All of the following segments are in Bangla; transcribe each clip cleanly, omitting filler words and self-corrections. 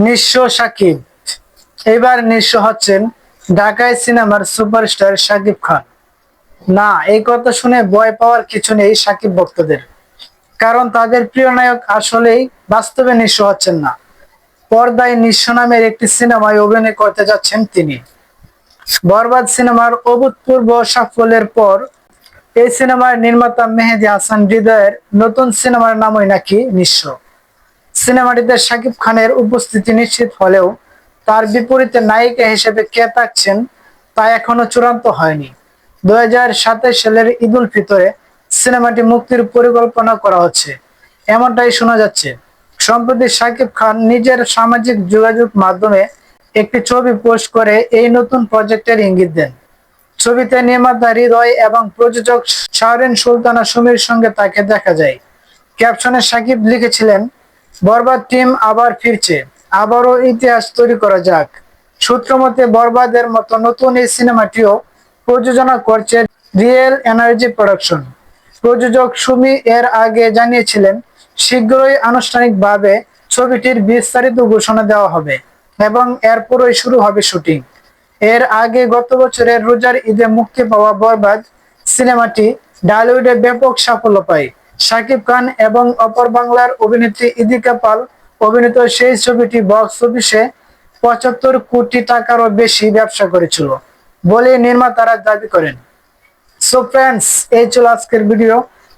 নিঃস্ব সাকিব। এবার নিঃস্ব হচ্ছেন ঢাকাই সিনেমার সুপারস্টার শাকিব খান। না, এই কথা শুনে ভয় পাওয়ার কিছু নেই সাকিব ভক্তদের, কারণ তাদের প্রিয় নায়ক আসলেই বাস্তবে নিঃস্ব হচ্ছেন না। পর্দায় নিঃস্ব নামের একটি সিনেমায় অভিনয় করতে যাচ্ছেন তিনি। বরবাদ সিনেমার অভূতপূর্ব সাফল্যের পর এই সিনেমার নির্মাতা মেহেদী হাসান হৃদয়ের নতুন সিনেমার নামই নাকি নিঃস্ব। সিনেমাটিতে শাকিব খানের উপস্থিতি নিশ্চিত হলেও তার বিপরীতে নায়িকা হিসেবে কে থাকছেন তা এখনো চূড়ান্ত হয়নি। 2027 সালের ঈদ উল ফিতরে সিনেমাটি মুক্তির পরিকল্পনা করা হচ্ছে, এমনটাই শোনা যাচ্ছে। সম্প্রতি শাকিব খান নিজের সামাজিক যোগাযোগ মাধ্যমে একটি ছবি পোস্ট করে এই নতুন প্রজেক্টের ইঙ্গিত দেন। ছবিতে নির্মাতা হৃদয় এবং প্রযোজক শাহরিন সুলতানা সুমির সঙ্গে তাকে দেখা যায়। ক্যাপশনে শাকিব লিখেছিলেন, বরবাদ টিম আবার ফিরছে, আবারও ইতিহাস তৈরি করা যাক। সূত্রমতে বরবাদের মতো নতুন এই সিনেমাটিও প্রযোজনা করছে রিয়েল এনার্জি প্রোডাকশন। প্রযোজক সুমি এর আগে জানিয়েছিলেন শীঘ্রই আনুষ্ঠানিকভাবে ছবিটির বিস্তারিত ঘোষণা দেওয়া হবে এবং এরপরই শুরু হবে শুটিং। এর আগে গত বছরের রোজার ঈদে মুক্তি পাওয়া বরবাদ সিনেমাটি ঢালিউডে ব্যাপক সাফল্য পায়। শাকিব খান এবং অপর বাংলার অভিনেত্রী ইদিকা পাল অভিনীত সেই ছবিটি বক্স অফিসে 75 কোটি টাকারও বেশি ব্যবসা করেছিল বলে নির্মাতারা দাবি করেন। সো ফ্রেন্ডস, এই ছিল আজকের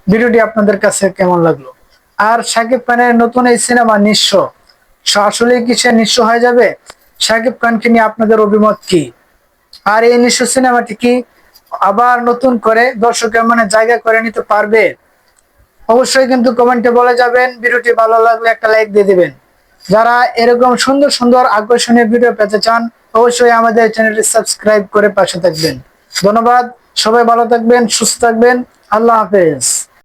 ভিডিওটি আপনাদের কাছে কেমন লাগলো? আর শাকিব খানের নতুন এই সিনেমা নিঃস্ব, আসলে কি সে নিঃস্ব হয়ে যাবে? শাকিব খানকে নিয়ে আপনাদের অভিমত কি? আর এই নিঃস্ব সিনেমাটি কি আবার নতুন করে দর্শকের মনে জায়গা করে নিতে পারবে? অবশ্যই কিন্তু কমেন্টে বলে যাবেন। ভিডিওটি ভালো লাগলে একটা লাইক দিয়ে দিবেন। যারা এরকম সুন্দর সুন্দর আকর্ষণীয় ভিডিও পেতে চান অবশ্যই আমাদের চ্যানেলটি সাবস্ক্রাইব করে পাশে থাকবেন। ধন্যবাদ। সবাই ভালো থাকবেন, সুস্থ থাকবেন। আল্লাহ হাফেজ।